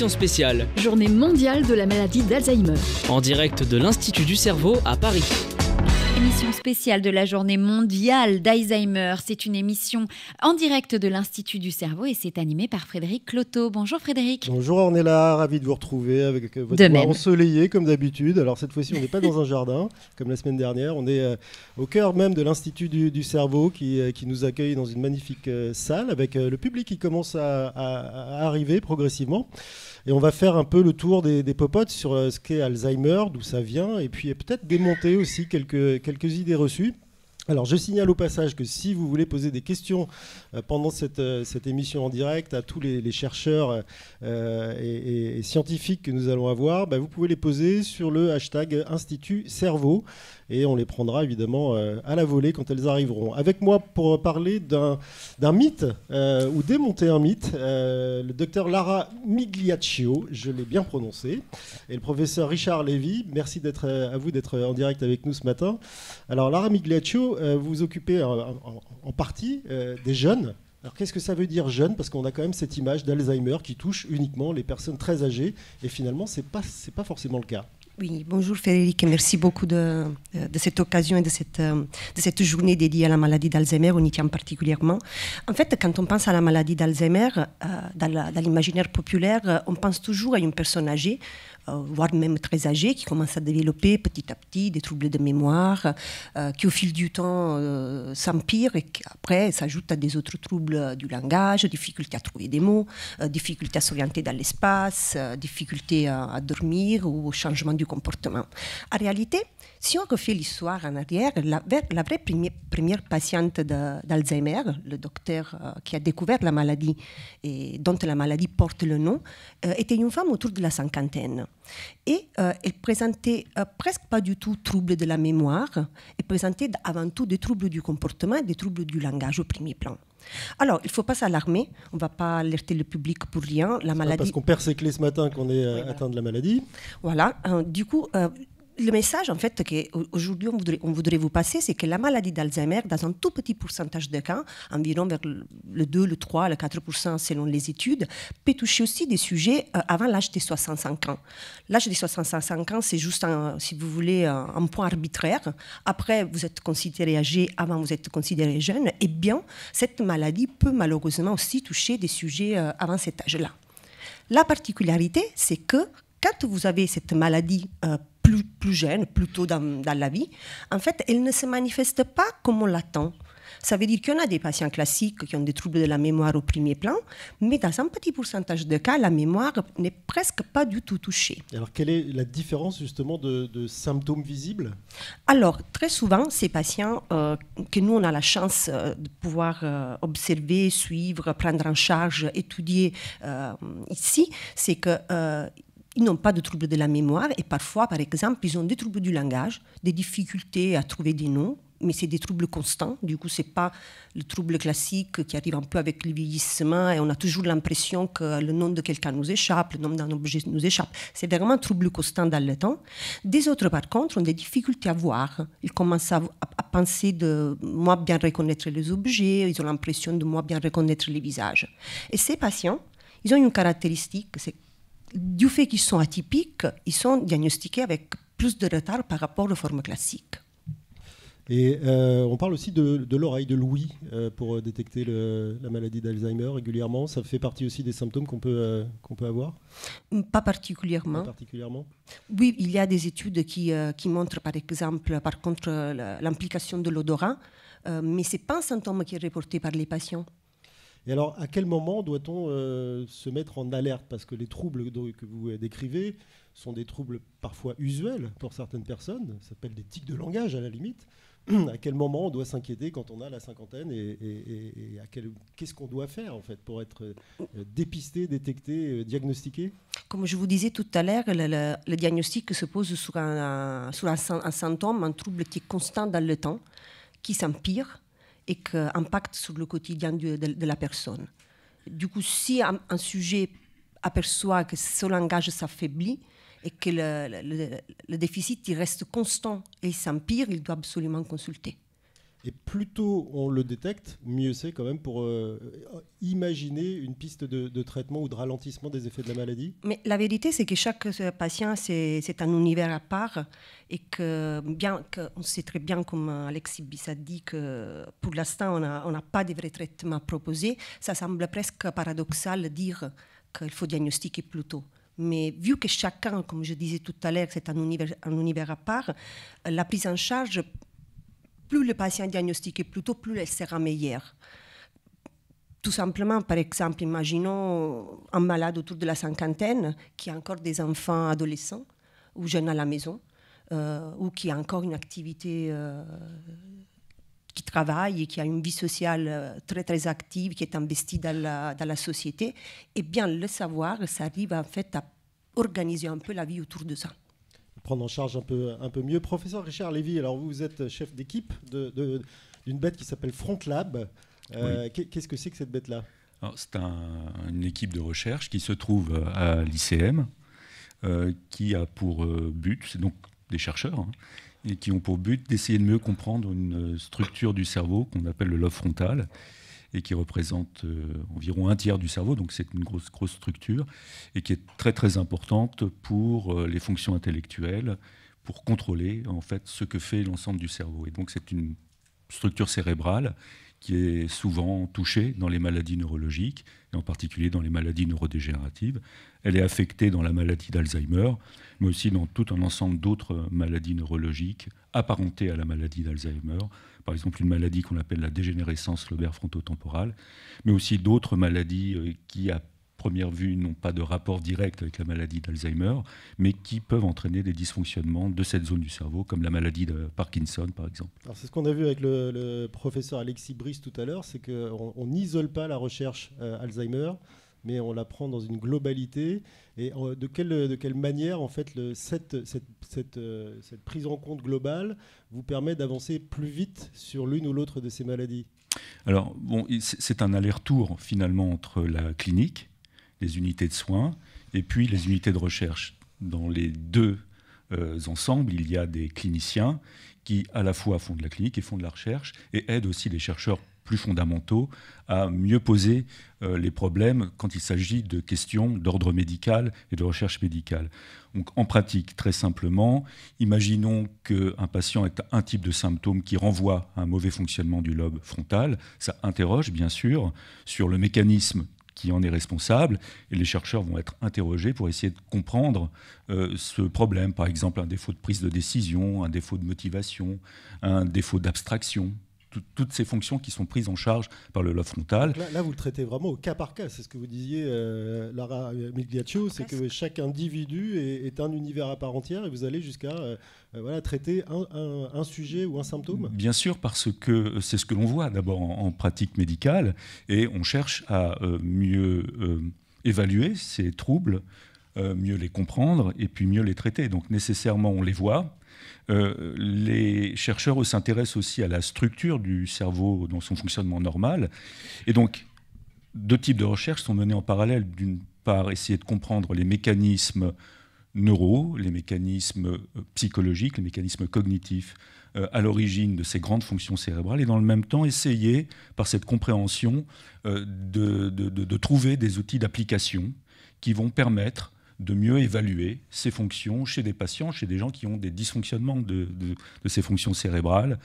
émission spéciale. Journée mondiale de la maladie d'Alzheimer. En direct de l'Institut du cerveau à Paris. Émission spéciale de la journée mondiale d'Alzheimer. C'est une émission en direct de l'Institut du cerveau et c'est animé par Frédéric Cloteau. Bonjour Frédéric. Bonjour Ornella, ravi de vous retrouver avec votre voix ensoleillée comme d'habitude. Alors cette fois-ci on n'est pas dans un jardin comme la semaine dernière, on est au cœur même de l'Institut du cerveau qui nous accueille dans une magnifique salle avec le public qui commence à arriver progressivement. Et on va faire un peu le tour des popotes sur ce qu'est Alzheimer, d'où ça vient, et puis peut-être démonter aussi quelques idées reçues. Alors je signale au passage que si vous voulez poser des questions pendant cette émission en direct à tous les chercheurs et scientifiques que nous allons avoir, vous pouvez les poser sur le hashtag Institut Cerveau. Et on les prendra évidemment à la volée quand elles arriveront. Avec moi pour parler d'un mythe, ou démonter un mythe, le docteur Lara Migliaccio, je l'ai bien prononcé, et le professeur Richard Lévy. Merci à vous d'être en direct avec nous ce matin. Alors Lara Migliaccio, vous vous occupez en partie des jeunes. Alors qu'est-ce que ça veut dire jeune? Parce qu'on a quand même cette image d'Alzheimer qui touche uniquement les personnes très âgées, et finalement c'est pas forcément le cas. Oui, bonjour Frédéric et merci beaucoup de cette occasion et de cette journée dédiée à la maladie d'Alzheimer. On y tient particulièrement. En fait, quand on pense à la maladie d'Alzheimer, dans l'imaginaire populaire, on pense toujours à une personne âgée, voire même très âgée, qui commence à développer petit à petit des troubles de mémoire, qui au fil du temps s'empirent et qui après s'ajoutent à des autres troubles du langage, difficulté à trouver des mots, difficulté à s'orienter dans l'espace, difficulté à dormir ou au changement du comportement. En réalité, si on refait l'histoire en arrière, la vraie première patiente d'Alzheimer, le docteur qui a découvert la maladie et dont la maladie porte le nom, était une femme autour de la cinquantaine. Et elle présentait presque pas du tout troubles de la mémoire, elle présentait avant tout des troubles du comportement et des troubles du langage au premier plan. Alors, il ne faut pas s'alarmer, on ne va pas alerter le public pour rien. La maladie... Parce qu'on perd ses clés ce matin qu'on est atteint de la maladie. Voilà, du coup... le message, en fait, qu'aujourd'hui on voudrait vous passer, c'est que la maladie d'Alzheimer, dans un tout petit pourcentage de cas, environ vers le 2, le 3, le 4% selon les études, peut toucher aussi des sujets avant l'âge des 65 ans. L'âge des 65 ans, c'est juste, si vous voulez, un point arbitraire. Après, vous êtes considéré âgé, avant, vous êtes considéré jeune. Eh bien, cette maladie peut malheureusement aussi toucher des sujets avant cet âge-là. La particularité, c'est que quand vous avez cette maladie plus jeune, plus tôt dans la vie, en fait, elle ne se manifeste pas comme on l'attend. Ça veut dire qu'il y en a des patients classiques qui ont des troubles de la mémoire au premier plan, mais dans un petit pourcentage de cas, la mémoire n'est presque pas du tout touchée. Alors, quelle est la différence justement de symptômes visibles? Alors, très souvent, ces patients que nous, on a la chance de pouvoir observer, suivre, prendre en charge, étudier ici, c'est que... ils n'ont pas de troubles de la mémoire et parfois, par exemple, ils ont des troubles du langage, des difficultés à trouver des noms, mais c'est des troubles constants. Du coup, ce n'est pas le trouble classique qui arrive un peu avec le vieillissement et on a toujours l'impression que le nom de quelqu'un nous échappe, le nom d'un objet nous échappe. C'est vraiment un trouble constant dans le temps. Des autres, par contre, ont des difficultés à voir. Ils commencent à penser de moins bien reconnaître les objets, ils ont l'impression de moins bien reconnaître les visages. Et ces patients, ils ont une caractéristique, c'est du fait qu'ils sont atypiques, ils sont diagnostiqués avec plus de retard par rapport aux formes classiques. Et on parle aussi de l'oreille, de l'ouïe, pour détecter la maladie d'Alzheimer régulièrement. Ça fait partie aussi des symptômes qu'on peut avoir? Pas particulièrement. Pas particulièrement. Oui, il y a des études qui montrent par exemple, par contre, l'implication de l'odorat, mais ce n'est pas un symptôme qui est reporté par les patients. Et alors, à quel moment doit-on se mettre en alerte? Parce que les troubles que vous décrivez sont des troubles parfois usuels pour certaines personnes. Ça s'appelle des tics de langage à la limite. À quel moment on doit s'inquiéter quand on a la cinquantaine et qu'est-ce qu'on doit faire en fait pour être dépisté, détecté, diagnostiqué? Comme je vous disais tout à l'heure, le diagnostic se pose sur un symptôme, un trouble qui est constant dans le temps, qui s'empire et qui impacte sur le quotidien de la personne. Du coup, si un sujet aperçoit que son langage s'affaiblit et que le déficit il reste constant et s'empire, il doit absolument consulter. Et plus tôt on le détecte, mieux c'est quand même pour imaginer une piste de traitement ou de ralentissement des effets de la maladie. Mais la vérité, c'est que chaque patient, c'est un univers à part. Et que, bien qu'on sait très bien, comme Alexis Biss a dit, que pour l'instant, on n'a pas de vrai traitement proposé. Ça semble presque paradoxal de dire qu'il faut diagnostiquer plus tôt. Mais vu que chacun, comme je disais tout à l'heure, c'est un univers à part, la prise en charge, plus le patient est diagnostiqué plus tôt, plus elle sera meilleure. Tout simplement, par exemple, imaginons un malade autour de la cinquantaine qui a encore des enfants adolescents ou jeunes à la maison, ou qui a encore une activité, qui travaille et qui a une vie sociale très, très active, qui est investie dans la société. Et bien, le savoir, ça arrive en fait à organiser un peu la vie autour de ça. Prendre en charge un peu mieux. Professeur Richard Lévy, alors vous êtes chef d'équipe d'une bête qui s'appelle FrontLab. Oui. Qu'est-ce que c'est que cette bête-là ? C'est une équipe de recherche qui se trouve à l'ICM, qui a pour but, c'est donc des chercheurs, et qui ont pour but d'essayer de mieux comprendre une structure du cerveau qu'on appelle le lobe frontal, et qui représente environ un tiers du cerveau, donc c'est une grosse structure, et qui est très très importante pour les fonctions intellectuelles, pour contrôler en fait ce que fait l'ensemble du cerveau. Et donc c'est une structure cérébrale qui est souvent touchée dans les maladies neurologiques, et en particulier dans les maladies neurodégénératives. Elle est affectée dans la maladie d'Alzheimer, mais aussi dans tout un ensemble d'autres maladies neurologiques apparentées à la maladie d'Alzheimer. Par exemple, une maladie qu'on appelle la dégénérescence lobaire frontotemporale, mais aussi d'autres maladies qui, à première vue, n'ont pas de rapport direct avec la maladie d'Alzheimer, mais qui peuvent entraîner des dysfonctionnements de cette zone du cerveau, comme la maladie de Parkinson, par exemple. Alors c'est ce qu'on a vu avec le professeur Alexis Biss tout à l'heure, c'est qu'on n'isole pas la recherche Alzheimer, mais on la prend dans une globalité. Et de quelle manière, en fait, cette prise en compte globale vous permet d'avancer plus vite sur l'une ou l'autre de ces maladies ? Alors, bon, c'est un aller-retour, finalement, entre la clinique, les unités de soins, et puis les unités de recherche. Dans les deux ensembles, il y a des cliniciens qui, à la fois, font de la clinique et font de la recherche, et aident aussi les chercheurs plus fondamentaux à mieux poser les problèmes quand il s'agit de questions d'ordre médical et de recherche médicale. Donc, en pratique, très simplement, imaginons qu'un patient ait un type de symptôme qui renvoie à un mauvais fonctionnement du lobe frontal. Ça interroge, bien sûr, sur le mécanisme qui en est responsable, et les chercheurs vont être interrogés pour essayer de comprendre ce problème. Par exemple, un défaut de prise de décision, un défaut de motivation, un défaut d'abstraction. Toutes ces fonctions qui sont prises en charge par le lobe frontal. Là, vous le traitez vraiment au cas par cas. C'est ce que vous disiez, Lara Migliaccio, c'est que chaque individu est un univers à part entière, et vous allez jusqu'à traiter un sujet ou un symptôme. Bien sûr, parce que c'est ce que l'on voit d'abord en pratique médicale, et on cherche à mieux évaluer ces troubles, mieux les comprendre, et puis mieux les traiter. Donc nécessairement, on les voit. Les chercheurs s'intéressent aussi à la structure du cerveau dans son fonctionnement normal. Et donc, deux types de recherches sont menées en parallèle. D'une part, essayer de comprendre les mécanismes neuraux, les mécanismes psychologiques, les mécanismes cognitifs à l'origine de ces grandes fonctions cérébrales, et dans le même temps, essayer, par cette compréhension, de trouver des outils d'application qui vont permettre de mieux évaluer ces fonctions chez des patients, chez des gens qui ont des dysfonctionnements de ces fonctions cérébrales.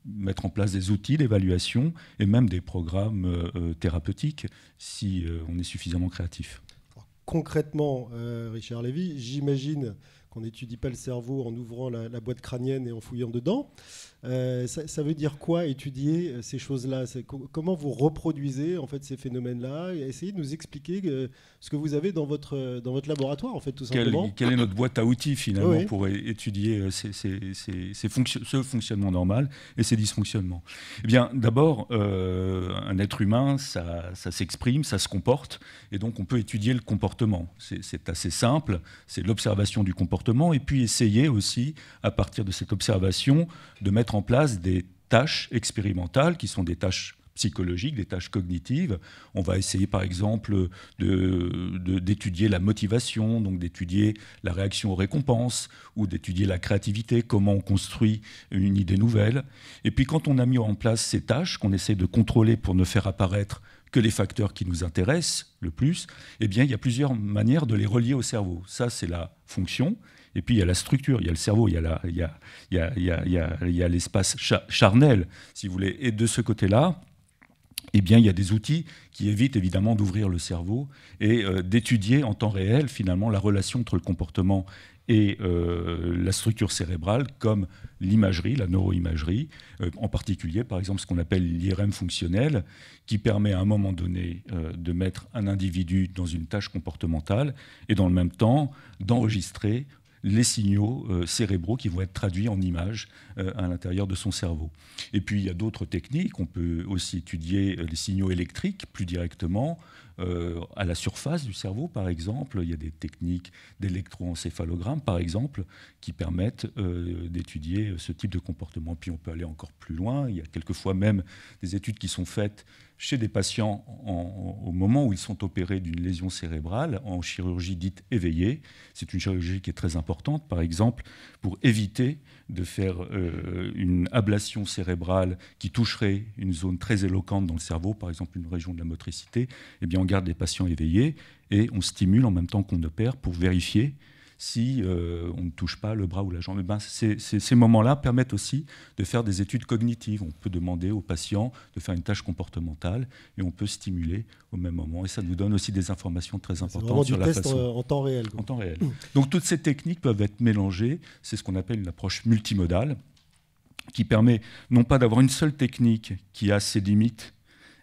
Mettre en place des outils d'évaluation et même des programmes thérapeutiques si on est suffisamment créatif. Alors, concrètement, Richard Lévy, j'imagine qu'on n'étudie pas le cerveau en ouvrant la boîte crânienne et en fouillant dedans. Ça veut dire quoi, étudier ces choses-là ? Comment vous reproduisez en fait, ces phénomènes-là ? Et essayez de nous expliquer ce que vous avez dans votre laboratoire, en fait, tout simplement. Quelle est notre boîte à outils, finalement, pour étudier ce fonctionnement normal et ces dysfonctionnements ? Eh bien, d'abord, un être humain, ça s'exprime, ça se comporte, et donc on peut étudier le comportement. C'est assez simple, c'est l'observation du comportement, et puis essayer aussi, à partir de cette observation, de mettre en place des tâches expérimentales qui sont des tâches psychologiques, des tâches cognitives. On va essayer par exemple d'étudier la motivation, donc d'étudier la réaction aux récompenses, ou d'étudier la créativité, comment on construit une idée nouvelle. Et puis quand on a mis en place ces tâches qu'on essaie de contrôler pour ne faire apparaître que les facteurs qui nous intéressent le plus, eh bien, il y a plusieurs manières de les relier au cerveau. Ça, c'est la fonction. Et puis, il y a la structure, il y a le cerveau, il y a l'espace charnel, si vous voulez. Et de ce côté-là, eh bien, il y a des outils qui évitent évidemment d'ouvrir le cerveau et d'étudier en temps réel, finalement, la relation entre le comportement et la structure cérébrale, comme l'imagerie, la neuroimagerie, en particulier, par exemple, ce qu'on appelle l'IRM fonctionnel, qui permet à un moment donné de mettre un individu dans une tâche comportementale et dans le même temps d'enregistrer les signaux cérébraux qui vont être traduits en images à l'intérieur de son cerveau. Et puis, il y a d'autres techniques. On peut aussi étudier les signaux électriques plus directement à la surface du cerveau, par exemple. Il y a des techniques d'électroencéphalogramme, par exemple, qui permettent d'étudier ce type de comportement. Puis, on peut aller encore plus loin. Il y a quelquefois même des études qui sont faites chez des patients au moment où ils sont opérés d'une lésion cérébrale en chirurgie dite éveillée. C'est une chirurgie qui est très importante, par exemple, pour éviter de faire une ablation cérébrale qui toucherait une zone très éloquente dans le cerveau, par exemple une région de la motricité. Eh bien, on garde des patients éveillés et on stimule en même temps qu'on opère pour vérifier si on ne touche pas le bras ou la jambe. Ben, ces moments-là permettent aussi de faire des études cognitives. On peut demander aux patients de faire une tâche comportementale et on peut stimuler au même moment. Et ça nous donne aussi des informations très importantes sur la façon. C'est vraiment du test en temps réel. En temps réel. Donc toutes ces techniques peuvent être mélangées. C'est ce qu'on appelle une approche multimodale qui permet non pas d'avoir une seule technique qui a ses limites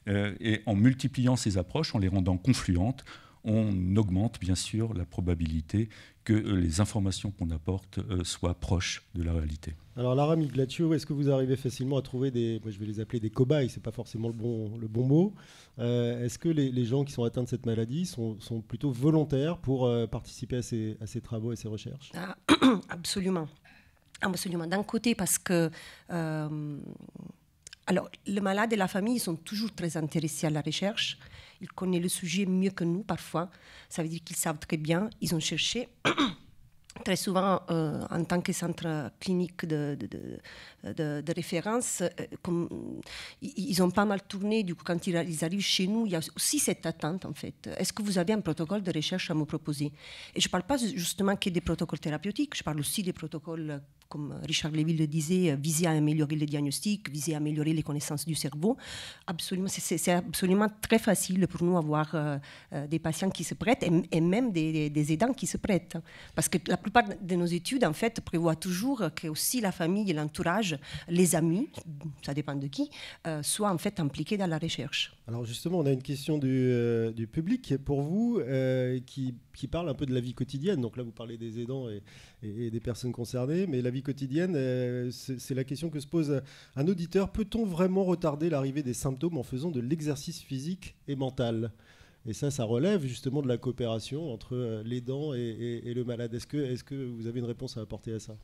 et en multipliant ces approches, en les rendant confluentes, on augmente bien sûr la probabilité que les informations qu'on apporte soient proches de la réalité. Alors Lara Migliaccio, est-ce que vous arrivez facilement à trouver moi je vais les appeler des cobayes, c'est pas forcément le bon mot. Est-ce que les gens qui sont atteints de cette maladie sont plutôt volontaires pour participer à ces travaux et ces recherches ? Absolument. Absolument. D'un côté, parce que alors, les malades et la famille sont toujours très intéressés à la recherche. Ils connaissent le sujet mieux que nous, parfois. Ça veut dire qu'ils savent très bien. Ils ont cherché. Très souvent, en tant que centre clinique de référence, ils ont pas mal tourné. Du coup, quand ils arrivent chez nous, il y a aussi cette attente, en fait. Est-ce que vous avez un protocole de recherche à me proposer ? Et je ne parle pas justement que des protocoles thérapeutiques, je parle aussi des protocoles, comme Richard Leville le disait, visés à améliorer le diagnostic, visés à améliorer les connaissances du cerveau. Absolument, c'est absolument très facile pour nous d'avoir des patients qui se prêtent et même des aidants qui se prêtent. Parce que la plupart de nos études, en fait, prévoient toujours que aussi la famille et l'entourage, les amis, ça dépend de qui, soient en fait impliqués dans la recherche. Alors justement, on a une question du public pour vous qui parle un peu de la vie quotidienne. Donc là, vous parlez des aidants et des personnes concernées, mais la vie quotidienne, c'est la question que se pose un auditeur. Peut-on vraiment retarder l'arrivée des symptômes en faisant de l'exercice physique et mental ? Et ça relève justement de la coopération entre l'aidant et le malade. Est-ce que vous avez une réponse à apporter à ça ?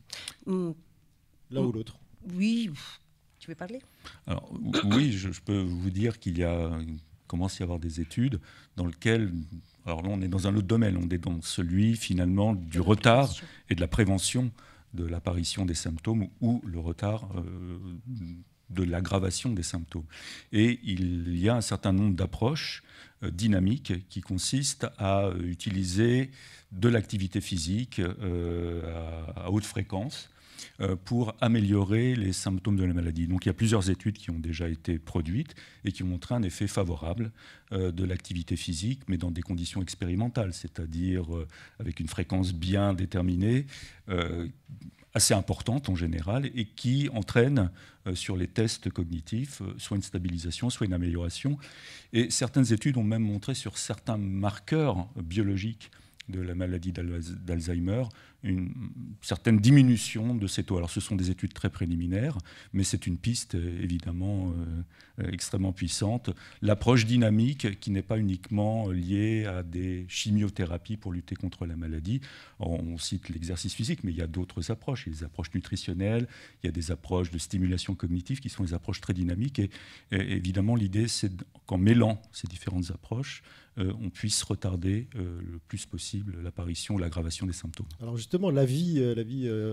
L'un ou l'autre ? Oui, tu veux parler ? Alors, oui, je peux vous dire qu'il commence à y avoir des études dans lesquelles, alors là on est dans un autre domaine, on est dans celui finalement du retard et de la prévention de l'apparition des symptômes ou le retard de l'aggravation des symptômes. Et il y a un certain nombre d'approches dynamiques qui consistent à utiliser de l'activité physique à haute fréquence pour améliorer les symptômes de la maladie. Donc il y a plusieurs études qui ont déjà été produites et qui ont montré un effet favorable de l'activité physique, mais dans des conditions expérimentales, c'est-à-dire avec une fréquence bien déterminée, assez importante en général, et qui entraîne sur les tests cognitifs soit une stabilisation, soit une amélioration. Et certaines études ont même montré sur certains marqueurs biologiques de la maladie d'Alzheimer une certaine diminution de ces taux. Alors ce sont des études très préliminaires, mais c'est une piste évidemment extrêmement puissante. L'approche dynamique qui n'est pas uniquement liée à des chimiothérapies pour lutter contre la maladie. On cite l'exercice physique, mais il y a d'autres approches. Il y a des approches nutritionnelles, il y a des approches de stimulation cognitive qui sont des approches très dynamiques. Et évidemment, l'idée, c'est qu'en mêlant ces différentes approches, on puisse retarder le plus possible l'apparition ou l'aggravation des symptômes. Alors justement, la vie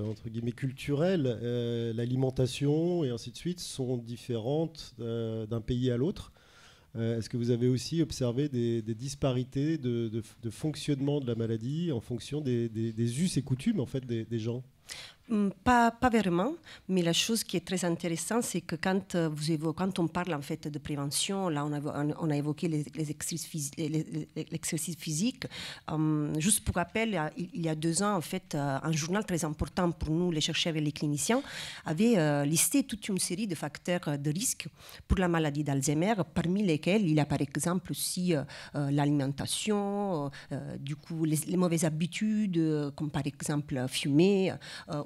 entre guillemets culturelle, l'alimentation et ainsi de suite sont différentes d'un pays à l'autre. Est-ce que vous avez aussi observé des disparités de fonctionnement de la maladie en fonction des us et coutumes en fait, des gens ? Pas vraiment, mais la chose qui est très intéressante, c'est que quand on parle en fait de prévention, là on a évoqué l'exercice physique. Juste pour rappel, il y a 2 ans, en fait, un journal très important pour nous, les chercheurs et les cliniciens, avait listé toute une série de facteurs de risque pour la maladie d'Alzheimer, parmi lesquels il y a par exemple aussi l'alimentation, du coup les mauvaises habitudes, comme par exemple fumer,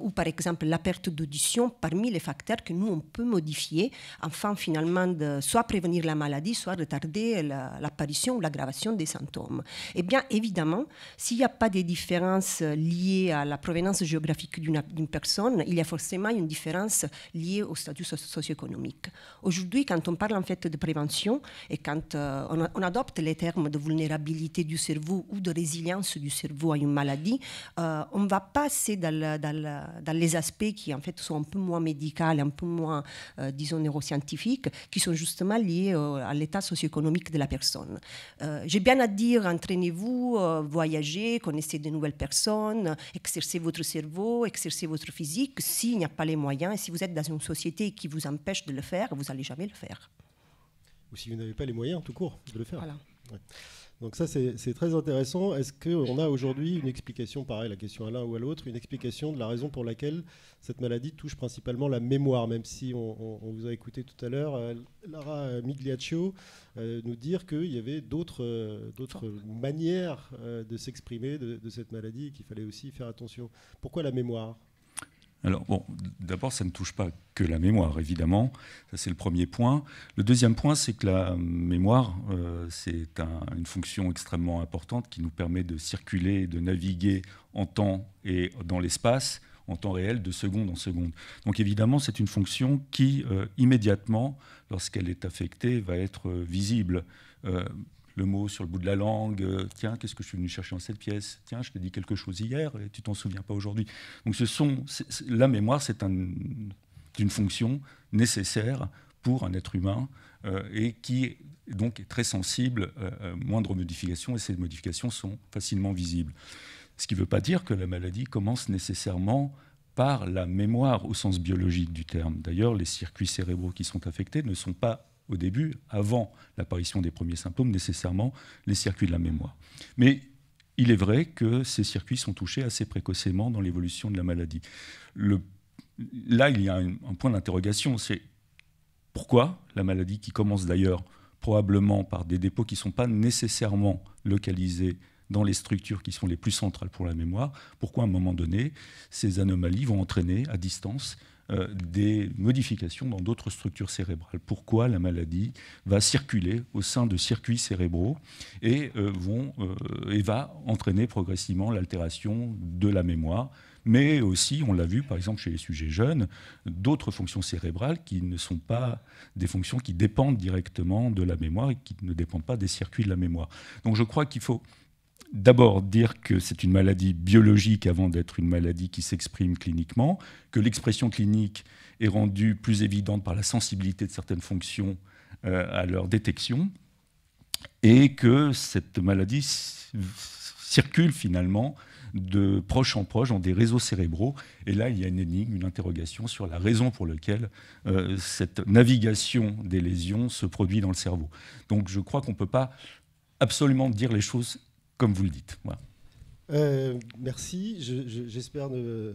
ou par exemple la perte d'audition, parmi les facteurs que nous on peut modifier afin finalement de soit prévenir la maladie, soit retarder l'apparition ou l'aggravation des symptômes. Eh bien évidemment, s'il n'y a pas de différences liées à la provenance géographique d'une personne, il y a forcément une différence liée au statut socio-économique. Aujourd'hui, quand on parle en fait de prévention et quand on adopte les termes de vulnérabilité du cerveau ou de résilience du cerveau à une maladie, on va passer dans les aspects qui en fait sont un peu moins médicaux, un peu moins, disons, neuroscientifiques, qui sont justement liés à l'état socio-économique de la personne. J'ai bien à dire, entraînez-vous, voyagez, connaissez de nouvelles personnes, exercez votre cerveau, exercez votre physique. S'il n'y a pas les moyens, et si vous êtes dans une société qui vous empêche de le faire, vous n'allez jamais le faire. Ou si vous n'avez pas les moyens, tout court, de le faire. Voilà. Ouais. Donc ça, c'est très intéressant. Est-ce qu'on a aujourd'hui une explication, pareil, la question à l'un ou à l'autre, une explication de la raison pour laquelle cette maladie touche principalement la mémoire, même si on vous a écouté tout à l'heure, Lara Migliaccio, nous dire qu'il y avait d'autres manières de s'exprimer de cette maladie et qu'il fallait aussi faire attention. Pourquoi la mémoire ? Alors, bon, d'abord, ça ne touche pas que la mémoire, évidemment. Ça, c'est le premier point. Le deuxième point, c'est que la mémoire, c'est une fonction extrêmement importante qui nous permet de circuler, de naviguer en temps et dans l'espace, en temps réel, de seconde en seconde. Donc, évidemment, c'est une fonction qui, immédiatement, lorsqu'elle est affectée, va être visible. Le mot sur le bout de la langue, tiens, qu'est-ce que je suis venu chercher dans cette pièce ? Tiens, je t'ai dit quelque chose hier et tu t'en souviens pas aujourd'hui. Donc la mémoire, c'est une fonction nécessaire pour un être humain et qui donc est très sensible à moindres modifications, et ces modifications sont facilement visibles. Ce qui ne veut pas dire que la maladie commence nécessairement par la mémoire au sens biologique du terme. D'ailleurs, les circuits cérébraux qui sont affectés ne sont pas au début, avant l'apparition des premiers symptômes, nécessairement les circuits de la mémoire. Mais il est vrai que ces circuits sont touchés assez précocement dans l'évolution de la maladie. Là, il y a un point d'interrogation, c'est pourquoi la maladie, qui commence d'ailleurs probablement par des dépôts qui ne sont pas nécessairement localisés dans les structures qui sont les plus centrales pour la mémoire, pourquoi à un moment donné, ces anomalies vont entraîner à distance des modifications dans d'autres structures cérébrales. Pourquoi la maladie va circuler au sein de circuits cérébraux et va entraîner progressivement l'altération de la mémoire, mais aussi, on l'a vu par exemple chez les sujets jeunes, d'autres fonctions cérébrales qui ne sont pas des fonctions qui dépendent directement de la mémoire et qui ne dépendent pas des circuits de la mémoire. Donc je crois qu'il faut d'abord dire que c'est une maladie biologique avant d'être une maladie qui s'exprime cliniquement, que l'expression clinique est rendue plus évidente par la sensibilité de certaines fonctions à leur détection, et que cette maladie circule finalement de proche en proche dans des réseaux cérébraux. Et là, il y a une énigme, une interrogation sur la raison pour laquelle cette navigation des lésions se produit dans le cerveau. Donc je crois qu'on ne peut pas absolument dire les choses comme vous le dites. Voilà. Merci. J'espère ne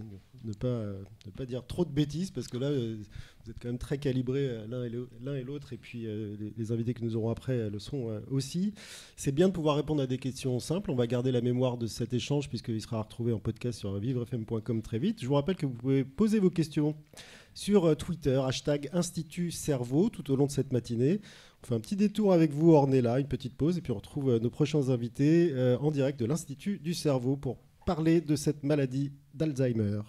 pas dire trop de bêtises, parce que là, vous êtes quand même très calibrés l'un et l'autre, et puis les invités que nous aurons après le sont aussi. C'est bien de pouvoir répondre à des questions simples. On va garder la mémoire de cet échange, puisqu'il sera retrouvé en podcast sur vivrefm.com très vite. Je vous rappelle que vous pouvez poser vos questions sur Twitter, #Institut Cerveau, tout au long de cette matinée. On fait un petit détour avec vous, Ornella, une petite pause, et puis on retrouve nos prochains invités en direct de l'Institut du Cerveau pour parler de cette maladie d'Alzheimer.